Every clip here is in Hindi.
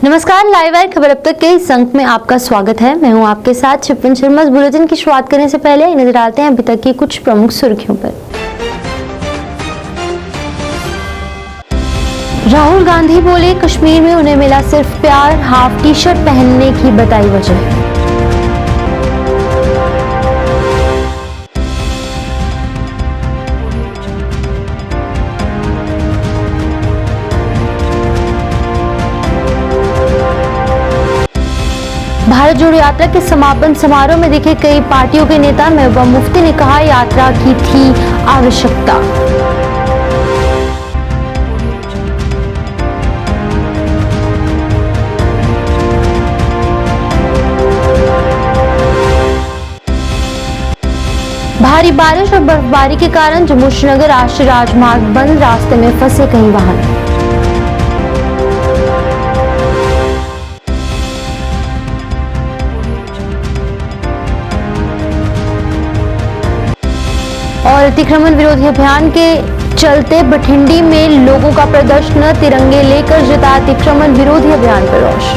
नमस्कार, लाइव आए खबर अब तक के इस अंक में आपका स्वागत है। मैं हूं आपके साथ शिप्पिन शर्मा। इस बुलेटिन की शुरुआत करने से पहले नजर आते हैं अभी तक की कुछ प्रमुख सुर्खियों पर। राहुल गांधी बोले, कश्मीर में उन्हें मिला सिर्फ प्यार, हाफ टी शर्ट पहनने की बताई वजह। भारत जोड़ो यात्रा के समापन समारोह में दिखे कई पार्टियों के नेता। महबूबा मुफ्ती ने कहा, यात्रा की थी आवश्यकता। भारी बारिश और बर्फबारी के कारण जम्मू श्रीनगर राष्ट्रीय राजमार्ग बंद, रास्ते में फंसे कई वाहन। और अतिक्रमण विरोधी अभियान के चलते बठिंडी में लोगों का प्रदर्शन, तिरंगे लेकर जताया अतिक्रमण विरोधी अभियान पर रोष।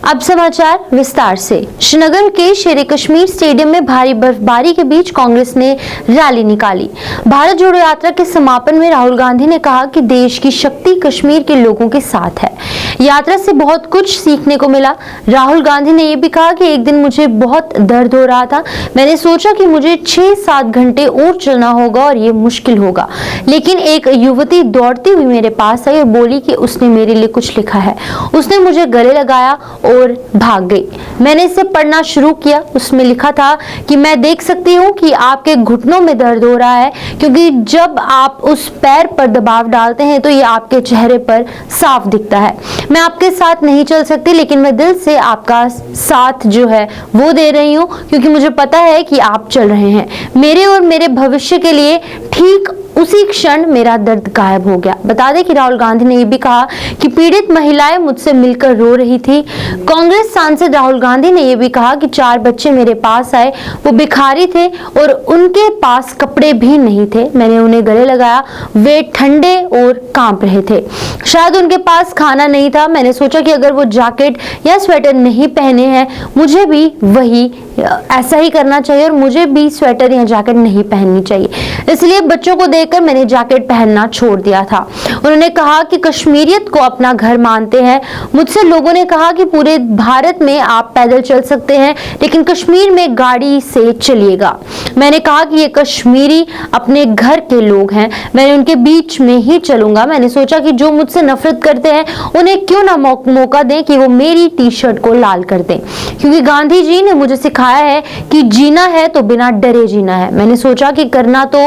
अब समाचार विस्तार से। श्रीनगर के शेर कश्मीर स्टेडियम में भारी बर्फबारी के बीच कांग्रेस ने रैली निकाली। भारत जोड़ो यात्रा के समापन में राहुल गांधी ने कहा कि देश की शक्ति कश्मीर के लोगों के साथ है। यात्रा से बहुत कुछ सीखने को मिला। राहुल गांधी ने यह भी कहा कि एक दिन मुझे बहुत दर्द हो रहा था। मैंने सोचा कि मुझे 6-7 घंटे और चलना होगा और ये मुश्किल होगा, लेकिन एक युवती दौड़ती हुई मेरे पास आई और बोली कि उसने मेरे लिए कुछ लिखा है। उसने मुझे गले लगाया और भाग गई। मैंने इसे पढ़ना शुरू किया। उसमें लिखा था कि मैं देख सकती हूँ कि आपके घुटनों में दर्द हो रहा है, क्योंकि जब आप उस पैर पर दबाव डालते हैं तो ये आपके चेहरे पर साफ दिखता है। मैं आपके साथ नहीं चल सकती, लेकिन मैं दिल से आपका साथ जो है वो दे रही हूँ, क्योंकि मुझे पता है कि आप चल रहे हैं। मेरे और मेरे भविष्य के लिए ठीक उसी क्षण मेरा दर्द गायब हो गया। बता दें कि राहुल गांधी ने यह भी कहा कि पीड़ित महिलाएं मुझसे मिलकर रो रही थी। कांग्रेस सांसद राहुल गांधी ने यह भी कहा कि 4 बच्चे मेरे पास आए, वो भिखारी थे और उनके पास कपड़े भी नहीं थे। मैंने उन्हें गले लगाया, वे ठंडे और कांप रहे थे। शायद उनके पास खाना नहीं था। मैंने सोचा कि अगर वो जैकेट या स्वेटर नहीं पहने हैं, मुझे भी वही ऐसा ही करना चाहिए और मुझे भी स्वेटर या जैकेट नहीं पहननी चाहिए। इसलिए बच्चों को देखकर मैंने जैकेट पहनना छोड़ दिया था। उन्होंने कहा कि कश्मीरियत को अपना घर मानते हैं। मुझसे लोगों ने कहा कि पूरे भारत में आप पैदल चल सकते हैं, लेकिन कश्मीर में गाड़ी से चलिएगा। मैंने कहा कि ये कश्मीरी अपने घर के लोग हैं, मैं उनके बीच में ही चलूंगा। मैंने सोचा कि जो मुझसे नफरत करते हैं उन्हें क्यों ना मौका दें कि वो मेरी टी शर्ट को लाल कर दें, क्योंकि गांधी जी ने मुझे सिखाया है कि जीना है तो बिना डरे जीना है। मैंने सोचा कि करना तो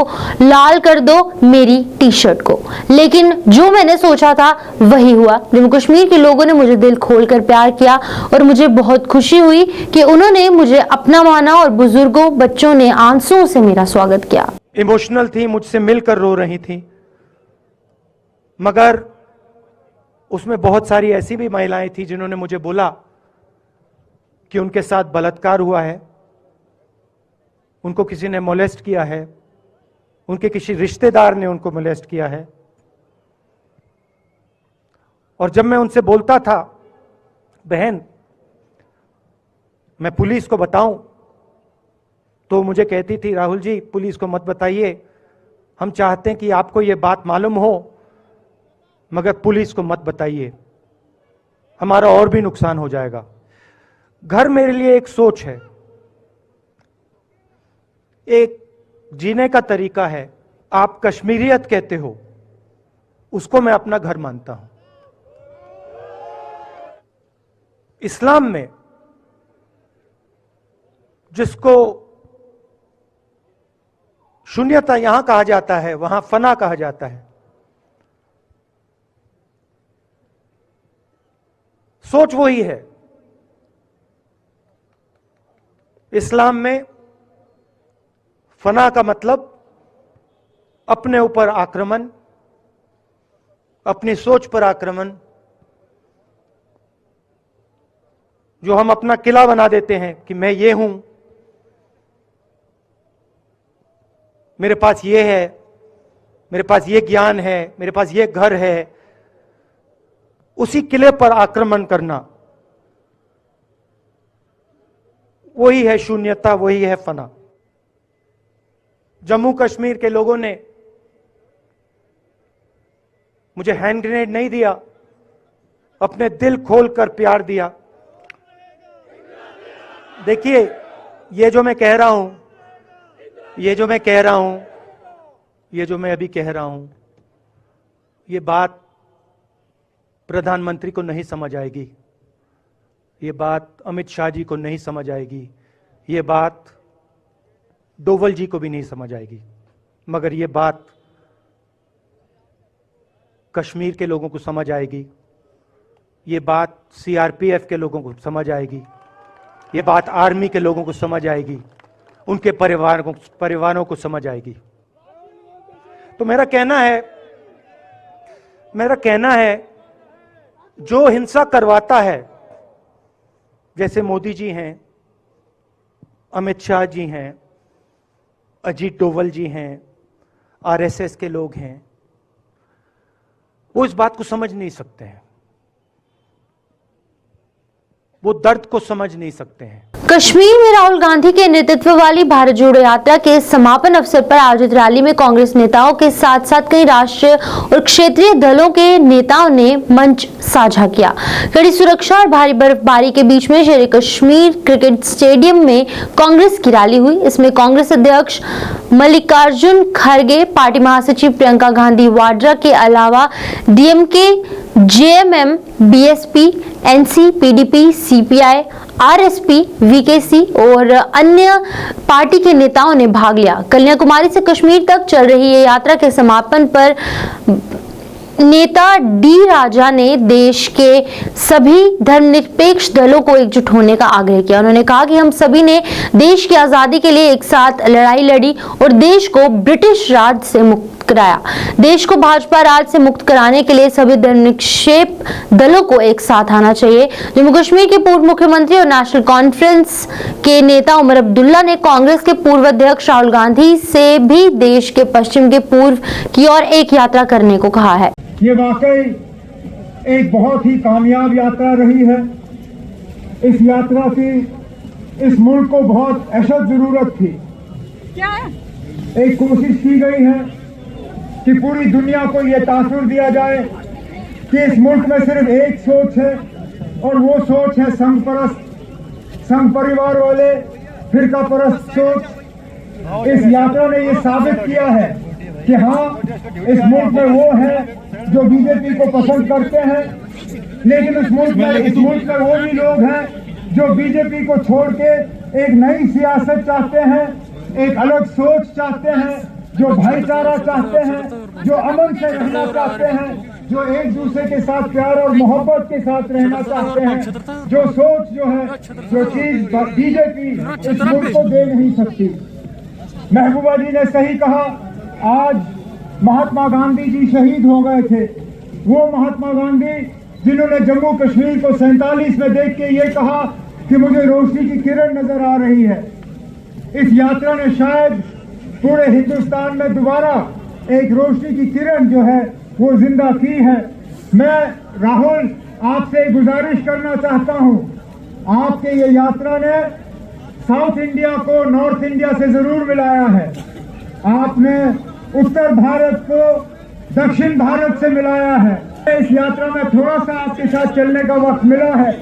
लाल कर दो मेरी टी शर्ट को, लेकिन जो मैंने सोचा था वही हुआ। जम्मू कश्मीर के लोगों ने मुझे दिल खोलकर प्यार किया और मुझे बहुत खुशी हुई कि उन्होंने मुझे अपना माना और बुजुर्गों, बच्चों ने आंसुओं से मेरा स्वागत किया। इमोशनल थी, मुझसे मिलकर रो रही थी, मगर उसमें बहुत सारी ऐसी भी महिलाएं थी जिन्होंने मुझे बोला कि उनके साथ बलात्कार हुआ है, उनको किसी ने मोलेस्ट किया है, उनके किसी रिश्तेदार ने उनको मोलेस्ट किया है। और जब मैं उनसे बोलता था, बहन मैं पुलिस को बताऊं, तो मुझे कहती थी, राहुल जी पुलिस को मत बताइए, हम चाहते हैं कि आपको यह बात मालूम हो, मगर पुलिस को मत बताइए, हमारा और भी नुकसान हो जाएगा। घर मेरे लिए एक सोच है, एक जीने का तरीका है। आप कश्मीरियत कहते हो, उसको मैं अपना घर मानता हूं। इस्लाम में जिसको शून्यता यहां कहा जाता है, वहां फना कहा जाता है। सोच वही है। इस्लाम में फना का मतलब अपने ऊपर आक्रमण, अपनी सोच पर आक्रमण, जो हम अपना किला बना देते हैं कि मैं ये हूं, मेरे पास ये है, मेरे पास ये ज्ञान है, मेरे पास ये घर है, उसी किले पर आक्रमण करना, वही है शून्यता, वही है फना। जम्मू कश्मीर के लोगों ने मुझे हैंड ग्रेनेड नहीं दिया, अपने दिल खोलकर प्यार दिया। देखिए, ये जो मैं कह रहा हूं, ये जो मैं कह रहा हूं, ये जो मैं अभी कह रहा हूं, ये बात प्रधानमंत्री को नहीं समझ आएगी, ये बात अमित शाह जी को नहीं समझ आएगी, ये बात डोवल जी को भी नहीं समझ आएगी, मगर ये बात कश्मीर के लोगों को समझ आएगी, ये बात सीआरपीएफ के लोगों को समझ आएगी, ये बात आर्मी के लोगों को समझ आएगी, उनके परिवारों को समझ आएगी। तो मेरा कहना है जो हिंसा करवाता है, जैसे मोदी जी हैं, अमित शाह जी हैं, अजीत डोवल जी हैं, आरएसएस के लोग हैं, वो इस बात को समझ नहीं सकते हैं, वो दर्द को समझ नहीं सकते हैं। कश्मीर में राहुल गांधी के नेतृत्व वाली भारत जोड़ो यात्रा के समापन अवसर पर आयोजित रैली में कांग्रेस नेताओं के साथ साथ कई राष्ट्रीय और क्षेत्रीय दलों के नेताओं ने मंच साझा किया। कड़ी सुरक्षा और भारी बर्फबारी के बीच में शेर कश्मीर क्रिकेट स्टेडियम में कांग्रेस की रैली हुई। इसमें कांग्रेस अध्यक्ष मल्लिकार्जुन खड़गे, पार्टी महासचिव प्रियंका गांधी वाड्रा के अलावा DMK, JMM, BSP, NC, PDP, CPI, RSP, वीकेसी और अन्य पार्टी के नेताओं ने भाग लिया। कन्याकुमारी से कश्मीर तक चल रही ये यात्रा के समापन पर नेता डी राजा ने देश के सभी धर्मनिरपेक्ष दलों को एकजुट होने का आग्रह किया। उन्होंने कहा कि हम सभी ने देश की आजादी के लिए एक साथ लड़ाई लड़ी और देश को ब्रिटिश राज से मुक्त कराया। देश को भाजपा राज से मुक्त कराने के लिए सभी धर्मनिरपेक्ष दलों को एक साथ आना चाहिए। जम्मू कश्मीर के पूर्व मुख्यमंत्री और नेशनल कॉन्फ्रेंस के नेता उमर अब्दुल्ला ने कांग्रेस के पूर्व अध्यक्ष राहुल गांधी से भी देश के पश्चिम के पूर्व की ओर एक यात्रा करने को कहा है। ये वाकई एक बहुत ही कामयाब यात्रा रही है। इस यात्रा की इस मुल्क को बहुत अशद जरूरत थी। क्या है? एक कोशिश की गई है कि पूरी दुनिया को ये तासुर दिया जाए कि इस मुल्क में सिर्फ एक सोच है और वो सोच है संघ परस्त, संघ परिवार वाले, फिरका परस्त सोच। इस यात्रा ने ये साबित किया है कि हाँ, इस मुल्क में वो है जो बीजेपी को पसंद करते हैं, लेकिन इस मुल्क में वो भी लोग हैं जो बीजेपी को छोड़ के एक नई सियासत चाहते हैं, एक अलग सोच चाहते हैं, जो भाईचारा चाहते हैं, जो अमन से रहना चाहते हैं, जो एक दूसरे के साथ प्यार और मोहब्बत के साथ रहना चाहते हैं, जो सोच जो है, जो चीज बीजेपी इस मुल्क को दे नहीं सकती। महबूबा जी ने सही कहा, आज महात्मा गांधी जी शहीद हो गए थे। वो महात्मा गांधी जिन्होंने जम्मू कश्मीर को 47 में देख के ये कहा कि मुझे रोशनी की किरण नजर आ रही है। इस यात्रा ने शायद पूरे हिंदुस्तान में दोबारा एक रोशनी की किरण जो है वो जिंदा की है। मैं राहुल आपसे गुजारिश करना चाहता हूं, आपके ये यात्रा ने साउथ इंडिया को नॉर्थ इंडिया से जरूर मिलाया है। आपने उत्तर भारत को दक्षिण भारत से मिलाया है। इस यात्रा में थोड़ा सा आपके साथ चलने का वक्त मिला है।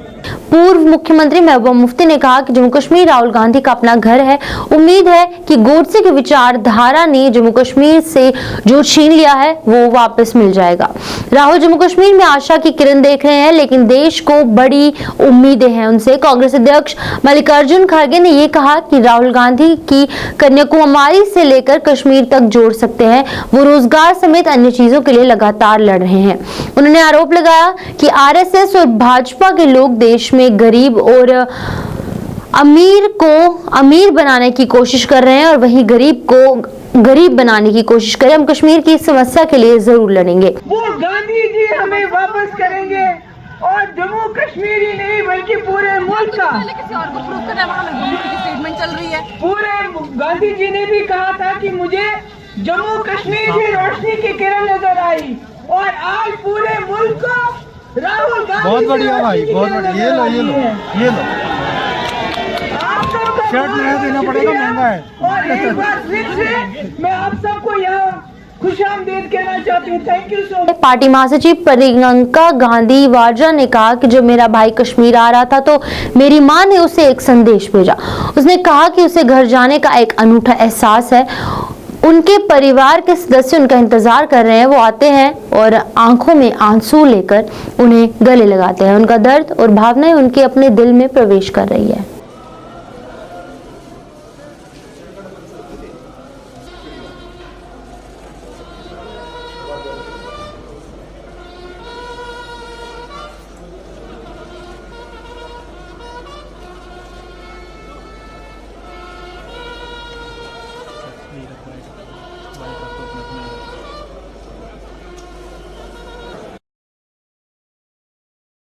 पूर्व मुख्यमंत्री महबूबा मुफ्ती ने कहा कि जम्मू कश्मीर राहुल गांधी का अपना घर है। उम्मीद है कि गोडसे की विचारधारा ने जम्मू कश्मीर से जो छीन लिया है वो वापस मिल जाएगा। राहुल जम्मू कश्मीर में आशा की किरण देख रहे हैं, लेकिन देश को बड़ी उम्मीदें हैं उनसे। कांग्रेस अध्यक्ष मल्लिकार्जुन खड़गे ने यह कहा कि राहुल गांधी की कन्याकुमारी से लेकर कश्मीर तक जोड़ सकते हैं। वो रोजगार समेत अन्य चीजों के लिए लगातार लड़ रहे हैं। उन्होंने आरोप लगाया कि आरएसएस और भाजपा के लोग देश में गरीब और अमीर को अमीर बनाने की कोशिश कर रहे हैं और वहीं गरीब को गरीब बनाने की कोशिश करें। हम कश्मीर की समस्या के लिए जरूर लड़ेंगे। वो गांधी जी हमें वापस करेंगे और जम्मू कश्मीर ही नहीं बल्कि पूरे मुल्क का किसी और को प्रूव करना है। वहाँ स्टेटमेंट चल रही है। पूरे गांधी जी ने भी कहा था कि मुझे जम्मू कश्मीर की रोशनी की किरण नजर आई और आज पूरे मुल्क को राहुल गांधी बहुत बढ़िया भाई, बहुत बढ़िया। ये लो ये लो आप सबको शर्ट नया देना पड़ेगा, महंगा है। और एक बार फिर से मैं आप सबको यहाँ खुशामदीद कहना चाहती हूँ। Thank you so much. Party महासचिव प्रियंका गांधी वाड्रा ने कहा कि जब मेरा भाई कश्मीर आ रहा था तो मेरी मां ने उसे एक संदेश भेजा। उसने कहा कि उसे घर जाने का एक अनूठा एहसास है। उनके परिवार के सदस्य उनका इंतजार कर रहे हैं। वो आते हैं और आंखों में आंसू लेकर उन्हें गले लगाते हैं। उनका दर्द और भावनाएं उनके अपने दिल में प्रवेश कर रही है।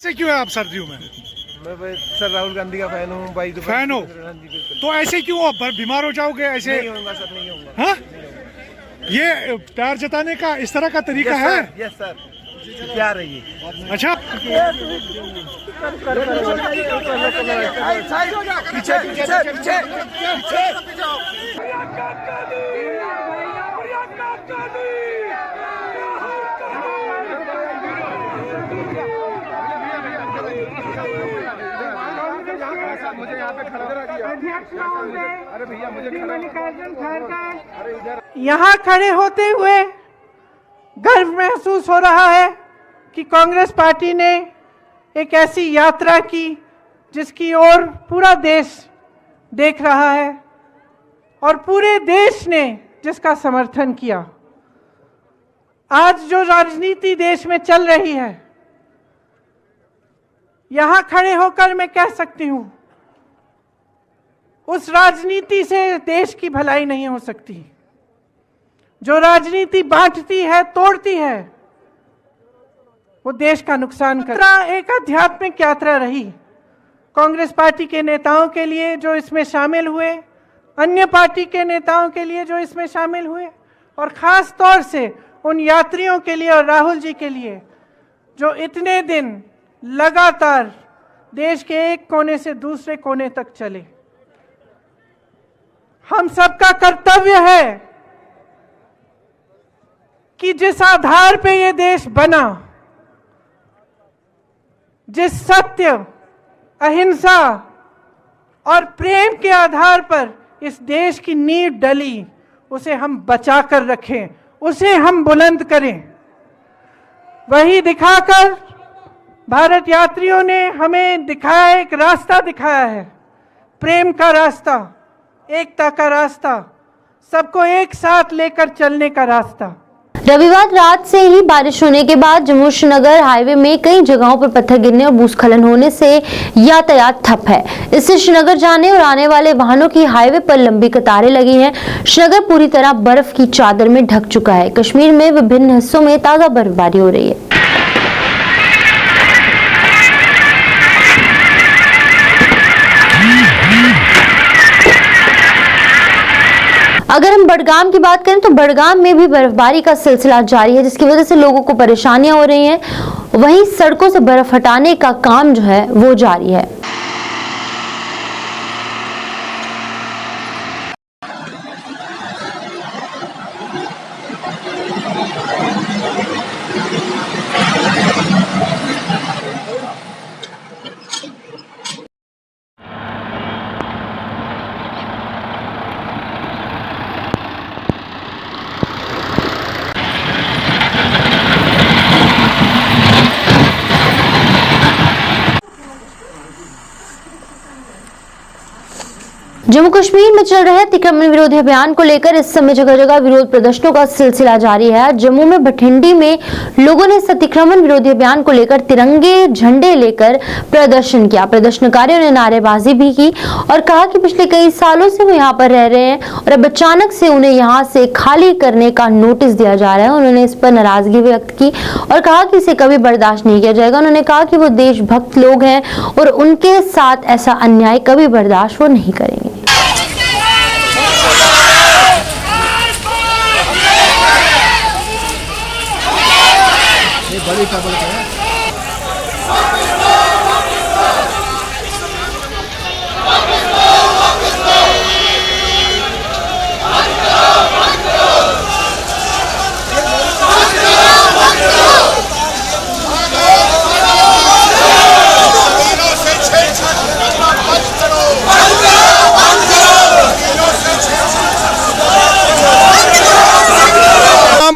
ऐसे क्यों है आप सर्दियों में? मैं भाई सर राहुल गांधी का फैन हूँ भाई। फैन हो हाँ जी, बिल्कुल। तो ऐसे क्यों आप बीमार हो जाओगे ऐसे? नहीं होगा सर, नहीं होगा। हाँ, ये प्यार जताने का इस तरह का तरीका है? यस सर, प्यार है ये। अच्छा, पीछे पीछे पीछे मुझे यहाँ पे खड़ा करा दिया। अरे भैया मुझे यहाँ खड़े होते हुए गर्व महसूस हो रहा है कि कांग्रेस पार्टी ने एक ऐसी यात्रा की जिसकी ओर पूरा देश देख रहा है और पूरे देश ने जिसका समर्थन किया। आज जो राजनीति देश में चल रही है, यहाँ खड़े होकर मैं कह सकती हूँ उस राजनीति से देश की भलाई नहीं हो सकती। जो राजनीति बांटती है, तोड़ती है, वो देश का नुकसान करता है। एक आध्यात्मिक यात्रा रही कांग्रेस पार्टी के नेताओं के लिए जो इसमें शामिल हुए, अन्य पार्टी के नेताओं के लिए जो इसमें शामिल हुए, और खास तौर से उन यात्रियों के लिए और राहुल जी के लिए जो इतने दिन लगातार देश के एक कोने से दूसरे कोने तक चले। हम सबका कर्तव्य है कि जिस आधार पे ये देश बना, जिस सत्य, अहिंसा और प्रेम के आधार पर इस देश की नींव डली, उसे हम बचा कर रखें, उसे हम बुलंद करें। वही दिखाकर भारत यात्रियों ने हमें दिखाया, एक रास्ता दिखाया है, प्रेम का रास्ता, एकता का रास्ता, सबको एक साथ लेकर चलने का रास्ता। रविवार रात से ही बारिश होने के बाद जम्मू श्रीनगर हाईवे में कई जगहों पर पत्थर गिरने और भूस्खलन होने से यातायात ठप है। इससे श्रीनगर जाने और आने वाले वाहनों की हाईवे पर लंबी कतारें लगी हैं। श्रीनगर पूरी तरह बर्फ की चादर में ढक चुका है। कश्मीर में विभिन्न हिस्सों में ताजा बर्फबारी हो रही है। अगर हम बडगाम की बात करें तो बडगाम में भी बर्फबारी का सिलसिला जारी है, जिसकी वजह से लोगों को परेशानियां हो रही हैं। वहीं सड़कों से बर्फ हटाने का काम जो है वो जारी है। जम्मू कश्मीर में चल रहे अतिक्रमण विरोधी अभियान को लेकर इस समय जगह जगह विरोध प्रदर्शनों का सिलसिला जारी है। जम्मू में भटिंडी में लोगों ने इस अतिक्रमण विरोधी अभियान को लेकर तिरंगे झंडे लेकर प्रदर्शन किया। प्रदर्शनकारियों ने नारेबाजी भी की और कहा कि पिछले कई सालों से वो यहाँ पर रह रहे हैं और अब अचानक से उन्हें यहाँ से खाली करने का नोटिस दिया जा रहा है। उन्होंने इस पर नाराजगी व्यक्त की और कहा कि इसे कभी बर्दाश्त नहीं किया जाएगा। उन्होंने कहा कि वो देशभक्त लोग हैं और उनके साथ ऐसा अन्याय कभी बर्दाश्त वो नहीं करेंगे।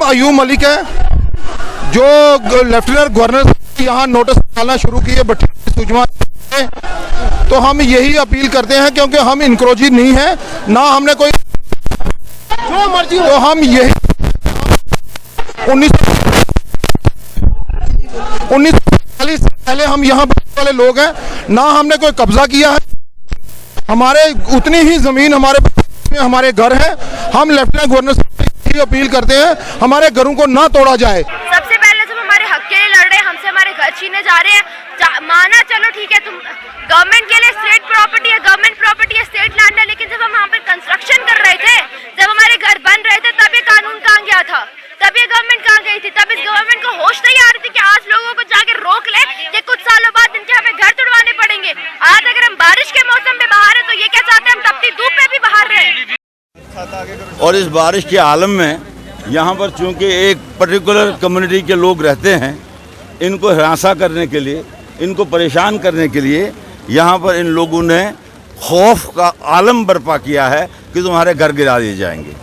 अयूब मलिक है, जो लेफ्टिनेंट गवर्नर यहाँ नोटिस डालना शुरू किए भट्टी सुजमा, तो हम यही अपील करते हैं, क्योंकि हम इंक्रोची नहीं है ना, हमने कोई जो मर्जी, तो हम यही 1940 से पहले हम यहाँ वाले लोग हैं ना, हमने कोई कब्जा किया है, हमारे उतनी ही जमीन हमारे घर है। हम लेफ्टिनेंट गवर्नर से अपील करते हैं हमारे घरों को ना तोड़ा जाए। सबसे पहले जब हमारे हक के लिए लड़ रहे हैं, हमसे हमारे घर छीने जा रहे हैं, माना चलो ठीक है, तुम गवर्नमेंट के लिए स्टेट प्रॉपर्टी है, गवर्नमेंट प्रॉपर्टी है, स्टेट लैंड है, लेकिन जब हम वहाँ पर कंस्ट्रक्शन कर रहे थे, जब हमारे घर बन रहे थे, तब ये कानून कहाँ गया था, तब ये गवर्नमेंट कहाँ गई थी, तब इस गवर्नमेंट को होश नहीं आ रही थी कि आज लोगों को जाके रोक ले कि कुछ सालों बाद इनके हमें घर तुड़वाने पड़ेंगे। आज अगर हम बारिश के मौसम में बाहर है तो ये क्या चाहते हैं हम तपती धूप में भी बाहर रहे। और इस बारिश के आलम में यहाँ पर चूंकि एक पर्टिकुलर कम्युनिटी के लोग रहते हैं, इनको हरासा करने के लिए, इनको परेशान करने के लिए यहाँ पर इन लोगों ने खौफ का आलम बर्पा किया है कि तुम्हारे घर गिरा दिए जाएंगे।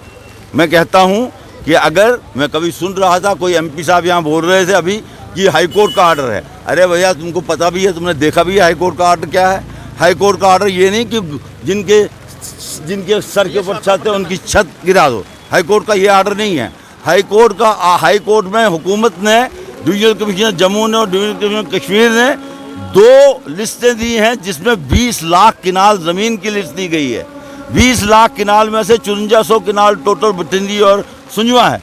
मैं कहता हूँ कि अगर मैं कभी सुन रहा था, कोई एमपी साहब यहाँ बोल रहे थे अभी कि हाई कोर्ट का आर्डर है। अरे भैया, तुमको पता भी है, तुमने देखा भी है हाई कोर्ट का आर्डर क्या है? हाई कोर्ट का आर्डर ये नहीं कि जिनके सर के ऊपर छत है उनकी छत गिरा दो। हाई कोर्ट का ये आर्डर नहीं है। हाई कोर्ट में हुकूमत ने, डिवीजनल कमिश्नर जम्मू ने और डिवीजनल कमिश्नर कश्मीर ने 2 लिस्टें दी हैं, जिसमें 20 लाख किनाल ज़मीन की लिस्ट दी गई है। 20 लाख किनाल में से 5400 किनाल टोटल भटिंडी और सुंजवा है।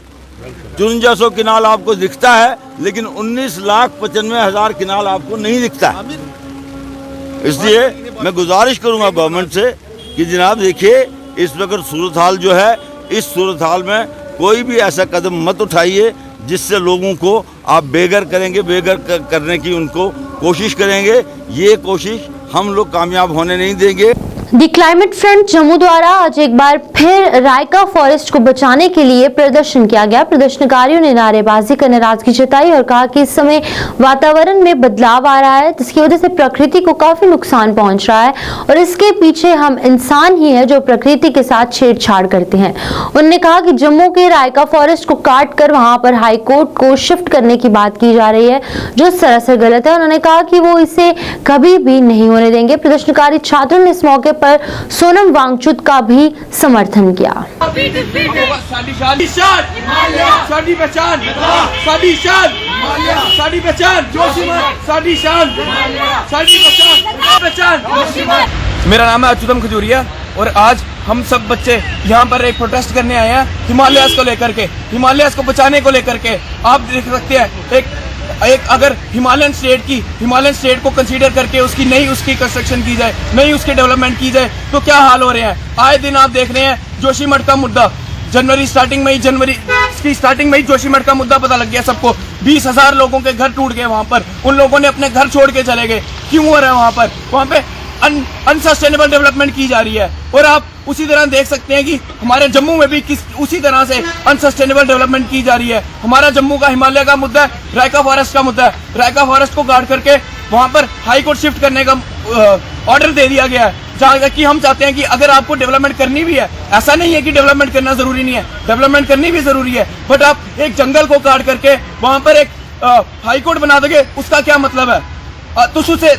5400 किनाल आपको दिखता है, लेकिन 19,95,000 किनाल आपको नहीं दिखता है। इसलिए मैं गुजारिश करूंगा गवर्नमेंट से कि जनाब देखिए, इस वक्त सूरत हाल जो है, इस सूरत हाल में कोई भी ऐसा कदम मत उठाइए जिससे लोगों को आप बेघर करेंगे, बेघर करने की उनको कोशिश करेंगे। ये कोशिश हम लोग कामयाब होने नहीं देंगे। दी क्लाइमेट फ्रंट जम्मू द्वारा आज एक बार फिर रायका फॉरेस्ट को बचाने के लिए प्रदर्शन किया गया। प्रदर्शनकारियों ने नारेबाजी कर नाराजगी जताई और कहा कि इस समय वातावरण में बदलाव आ रहा है, जिसकी वजह से प्रकृति को काफी नुकसान पहुंच रहा है और इसके पीछे हम इंसान ही है जो प्रकृति के साथ छेड़छाड़ करते हैं। उन्होंने कहा कि जम्मू के रायका फॉरेस्ट को काट कर वहां पर हाई कोर्ट को शिफ्ट करने की बात की जा रही है, जो सरासर गलत है। उन्होंने कहा कि वो इसे कभी भी नहीं होने देंगे। प्रदर्शनकारी छात्रों ने इस मौके पर सोनम वांगचुक का भी समर्थन किया। मेरा नाम है अच्युतम खजूरिया और आज हम सब बच्चे यहाँ पर एक प्रोटेस्ट करने आए हैं हिमालयस को लेकर के, हिमालयस को बचाने को लेकर के। आप देख सकते हैं एक अगर हिमालयन स्टेट को कंसीडर करके उसकी कंस्ट्रक्शन की जाए, नहीं उसकी डेवलपमेंट की जाए, तो क्या हाल हो रहे हैं। आए दिन आप देख रहे हैं जोशीमठ का मुद्दा, जनवरी स्टार्टिंग में ही जोशीमठ का मुद्दा पता लग गया सबको। 20,000 लोगों के घर टूट गए वहां पर, उन लोगों ने अपने घर छोड़ के चले गए। क्यों हो रहा है वहां पे अनसस्टेनेबल डेवलपमेंट की जा रही है। और आप उसी तरह देख सकते हैं कि हमारे जम्मू में भी उसी तरह से अनसस्टेनेबल डेवलपमेंट की जा रही है। हमारा जम्मू का हिमालय का मुद्दा है, रायका फॉरेस्ट का मुद्दा है। रायका फॉरेस्ट को गार्ड करके वहां पर हाई कोर्ट शिफ्ट करने का ऑर्डर दे दिया गया है, जहां तक कि हम चाहते हैं कि अगर आपको डेवलपमेंट करनी भी है, ऐसा नहीं है कि डेवलपमेंट करना जरूरी नहीं है, डेवलपमेंट करनी भी जरूरी है, बट आप एक जंगल को काट करके वहां पर एक हाई कोर्ट बना दोगे, उसका क्या मतलब है।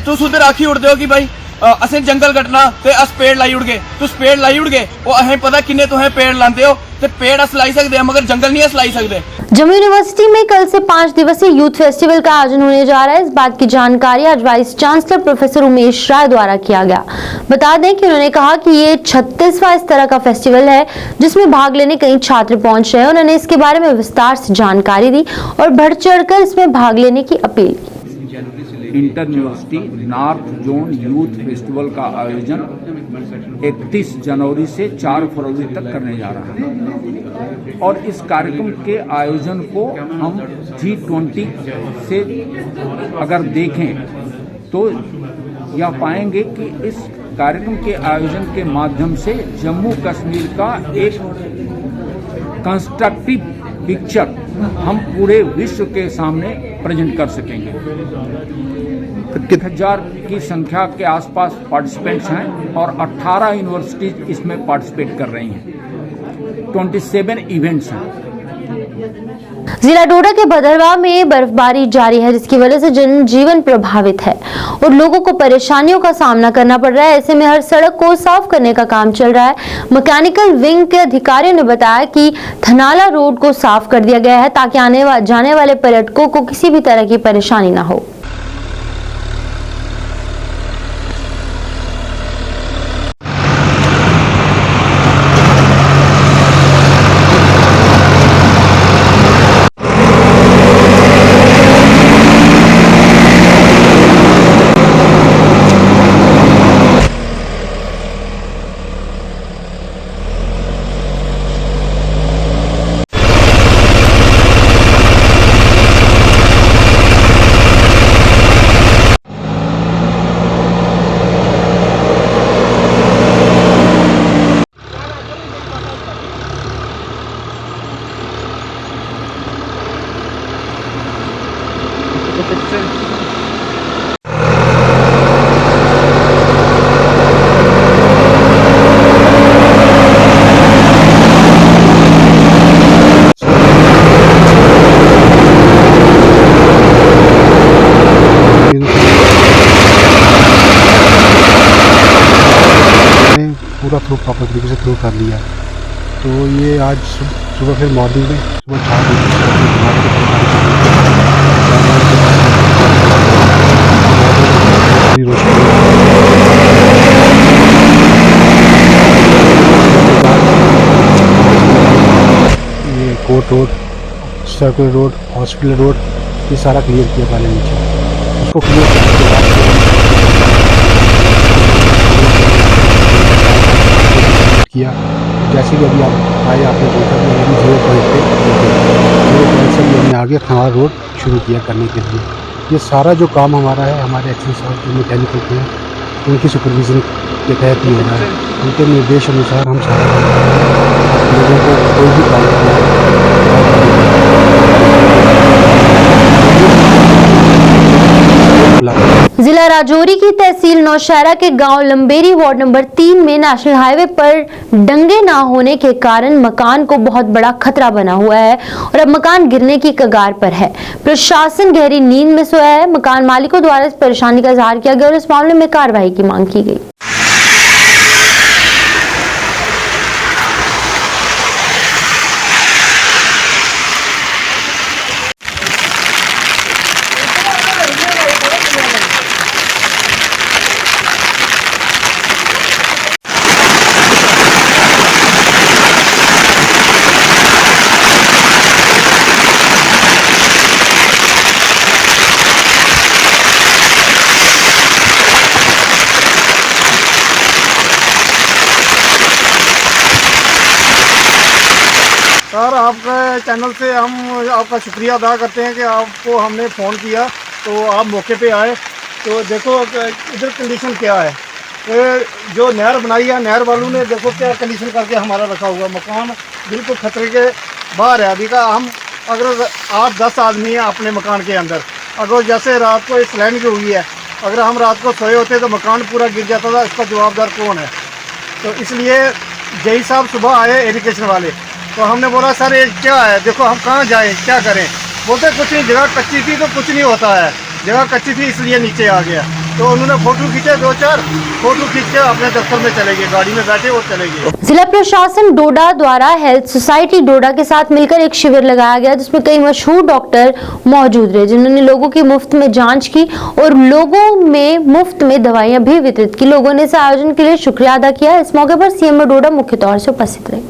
तुस उधर आखी उड़ते हो कि भाई असें जंगल कटना ते अस पेड़ लाई उड़ गए, तुस पेड़ लाई उड़ गए, वो अहें पता किन्ने तुहें पेड़ लाते हो, ते पेड़ अस लाई सकते हैं मगर जंगल नहीं अस लाई सकते। जम्मू यूनिवर्सिटी में कल से 5 दिवसीय यूथ फेस्टिवल का आयोजन होने जा रहा है। इस बात की जानकारी आज वाइस चांसलर प्रोफेसर उमेश राय द्वारा किया गया। बता दें कि उन्होंने कहा कि ये 36वां इस तरह का फेस्टिवल है जिसमें भाग लेने कई छात्र पहुंच रहे हैं। उन्होंने इसके बारे में विस्तार से जानकारी दी और बढ़ चढ़कर इसमें भाग लेने की अपील की। Inter university north zone youth festival का आयोजन 31 जनवरी से 4 फरवरी तक करने जा रहा है और इस कार्यक्रम के आयोजन को हम G20 से अगर देखें तो यह पाएंगे कि इस कार्यक्रम के आयोजन के माध्यम से जम्मू कश्मीर का एक कंस्ट्रक्टिव पिक्चर हम पूरे विश्व के सामने प्रेजेंट कर सकेंगे। 1000 की संख्या के आसपास पार्टिसिपेंट्स हैं और 18 यूनिवर्सिटीज इसमें पार्टिसिपेट कर रही हैं। 27 इवेंट्स हैं। जिला डोडा के भदरवा में बर्फबारी जारी है, जिसकी वजह से जनजीवन प्रभावित है और लोगों को परेशानियों का सामना करना पड़ रहा है। ऐसे में हर सड़क को साफ करने का काम चल रहा है। मैकेनिकल विंग के अधिकारियों ने बताया कि थनाला रोड को साफ कर दिया गया है ताकि जाने वाले पर्यटकों को किसी भी तरह की परेशानी न हो। पूरा थ्रू प्रॉपर तरीके से थ्रू कर लिया। तो ये आज सुबह फिर मॉर्निंग में सुबह 4 ये court road, circular road, hospital road, ये सारा क्लियर किया पहले नीचे। उसको क्लियर करने के बाद किया। जैसे कि अभी आप आए, आपने देखा कि अभी 0 पॉइंट पे 0 पॉइंट से हमने आगे थनाला रोड शुरू किया करने के लिए। ये सारा जो काम हमारा है, हमारे एक्शन साहब जो मैकेनिकल के हैं, उनकी सुपरविजन के तहत ही हो रहा है। उनके निर्देश अनुसार हम सारा लोगों को कोई भी जिला राजौरी की तहसील नौशहरा के गांव लंबेरी वार्ड नंबर 3 में नेशनल हाईवे पर डंगे ना होने के कारण मकान को बहुत बड़ा खतरा बना हुआ है और अब मकान गिरने की कगार पर है। प्रशासन गहरी नींद में सोया है। मकान मालिकों द्वारा इस परेशानी का इजहार किया गया और इस मामले में कार्रवाई की मांग की गई। सर, आपके चैनल से हम आपका शुक्रिया अदा करते हैं कि आपको हमने फ़ोन किया तो आप मौके पे आए। तो देखो इधर कंडीशन क्या है, जो नहर बनाई है, नहर वालों ने देखो क्या कंडीशन करके हमारा रखा हुआ। मकान बिल्कुल खतरे के बाहर है। अभी का हम अगर 8-10 आदमी हैं अपने मकान के अंदर, अगर जैसे रात को स्लैंड हुई है, अगर हम रात को सोए होते तो मकान पूरा गिर जाता था। इसका जवाबदार कौन है? तो इसलिए जई साहब सुबह आए इरिगेशन वाले, तो हमने बोला सर ये क्या है, देखो हम कहाँ जाएं, क्या करें। बोलते कुछ नहीं, जगह कच्ची थी तो कुछ नहीं होता है, जगह कच्ची थी इसलिए नीचे आ गया। तो उन्होंने फोटो खींचे, 2-4 फोटो खींच के अपने दफ्तर में चले गए, गाड़ी में बैठे और चले गए। जिला प्रशासन डोडा द्वारा हेल्थ सोसाइटी डोडा के साथ मिलकर एक शिविर लगाया गया, जिसमें कई मशहूर डॉक्टर मौजूद रहे, जिन्होंने लोगों की मुफ्त में जांच की और लोगों में मुफ्त में दवाइयां भी वितरित की। लोगों ने इस आयोजन के लिए शुक्रिया अदा किया। इस मौके पर सीएम डोडा मुख्य तौर से उपस्थित रहे।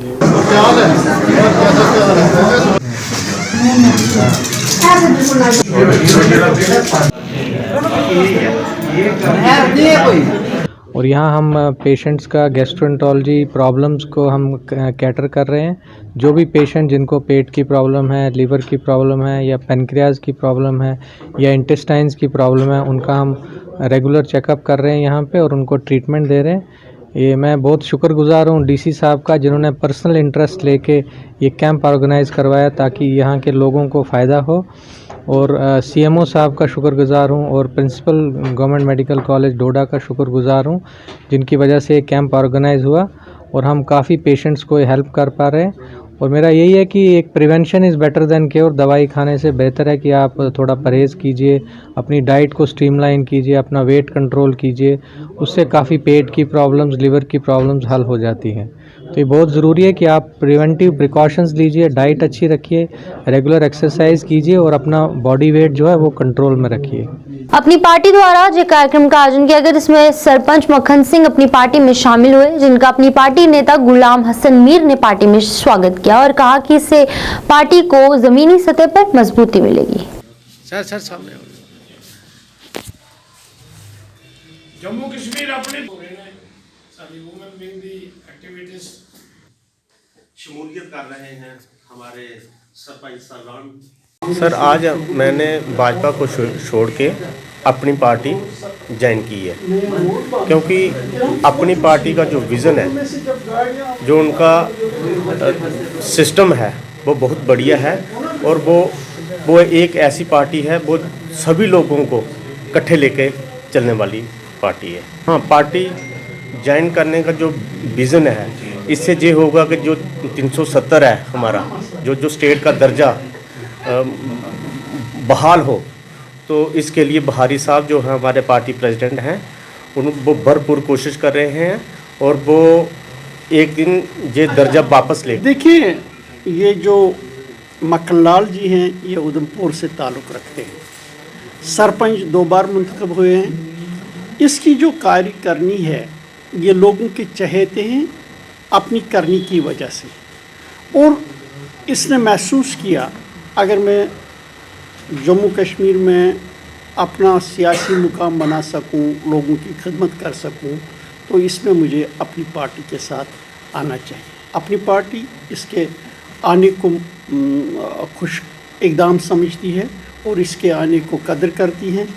और यहाँ हम पेशेंट्स का गैस्ट्रोएंटरोलॉजी प्रॉब्लम्स को हम कैटर कर रहे हैं। जो भी पेशेंट जिनको पेट की प्रॉब्लम है, लीवर की प्रॉब्लम है या पेनक्रियाज की प्रॉब्लम है या इंटेस्टाइन्स की प्रॉब्लम है, उनका हम रेगुलर चेकअप कर रहे हैं यहाँ पे और उनको ट्रीटमेंट दे रहे हैं। ये मैं बहुत शुक्रगुजार हूँ डीसी साहब का, जिन्होंने पर्सनल इंटरेस्ट लेके ये कैंप ऑर्गेनाइज़ करवाया ताकि यहाँ के लोगों को फ़ायदा हो। और सीएमओ साहब का शुक्रगुजार हूँ और प्रिंसिपल गवर्नमेंट मेडिकल कॉलेज डोडा का शुक्रगुजार हूँ, जिनकी वजह से ये कैंप ऑर्गेनाइज़ हुआ और हम काफ़ी पेशेंट्स को हेल्प कर पा रहे हैं। और मेरा यही है कि एक prevention is better than cure. दवाई खाने से बेहतर है कि आप थोड़ा परहेज़ कीजिए, अपनी डाइट को स्ट्रीमलाइन कीजिए, अपना वेट कंट्रोल कीजिए, उससे काफ़ी पेट की प्रॉब्लम्स, लिवर की प्रॉब्लम्स हल हो जाती हैं। तो ये बहुत ज़रूरी है कि आप प्रिवेंटिव प्रिकॉशंस लीजिए, डाइट अच्छी रखिए, रेगुलर एक्सरसाइज कीजिए और अपना बॉडी वेट जो है वो कंट्रोल में रखिए। अपनी पार्टी द्वारा जो कार्यक्रम का आयोजन किया गया, जिसमें सरपंच मक्खन सिंह अपनी पार्टी में शामिल हुए, जिनका अपनी पार्टी नेता गुलाम हसन मीर ने पार्टी में स्वागत किया और कहा कि इससे पार्टी को जमीनी सतह पर मजबूती मिलेगी। सर सामने जम्मू कश्मीर अपने एक्टिविटीज शमूलियत कर रहे हैं हमारे सरपंच साहबान। सर आज मैंने भाजपा को छोड़ के अपनी पार्टी ज्वाइन की है, क्योंकि अपनी पार्टी का जो विज़न है, जो उनका सिस्टम है वो बहुत बढ़िया है और वो एक ऐसी पार्टी है वो सभी लोगों को इकट्ठे लेके चलने वाली पार्टी है। हाँ, पार्टी ज्वाइन करने का जो विज़न है, इससे ये होगा कि जो 370 है हमारा, जो स्टेट का दर्जा बहाल हो, तो इसके लिए बहारी साहब जो है हमारे पार्टी प्रेसिडेंट हैं, वो भरपूर कोशिश कर रहे हैं और वो एक दिन ये दर्जा वापस ले। देखिए, ये जो मक्खनलाल जी हैं ये उधमपुर से ताल्लुक़ रखते हैं, सरपंच 2 बार मुंतखब हुए हैं। इसकी जो कार्य करनी है ये लोगों के चहेते हैं अपनी करनी की वजह से, और इसने महसूस किया अगर मैं जम्मू कश्मीर में अपना सियासी मुकाम बना सकूं, लोगों की खिदमत कर सकूं, तो इसमें मुझे अपनी पार्टी के साथ आना चाहिए। अपनी पार्टी इसके आने को खुश इक़दाम समझती है और इसके आने को कदर करती है,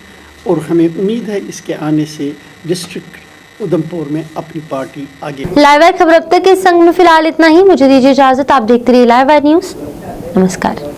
और हमें उम्मीद है इसके आने से डिस्ट्रिक्ट उधमपुर में अपनी पार्टी आगे। लाइव वायर खबर अब तक के संग में फिलहाल इतना ही। मुझे दीजिए इजाजत। आप देखते रहिए लाइव वायर न्यूज़। नमस्कार।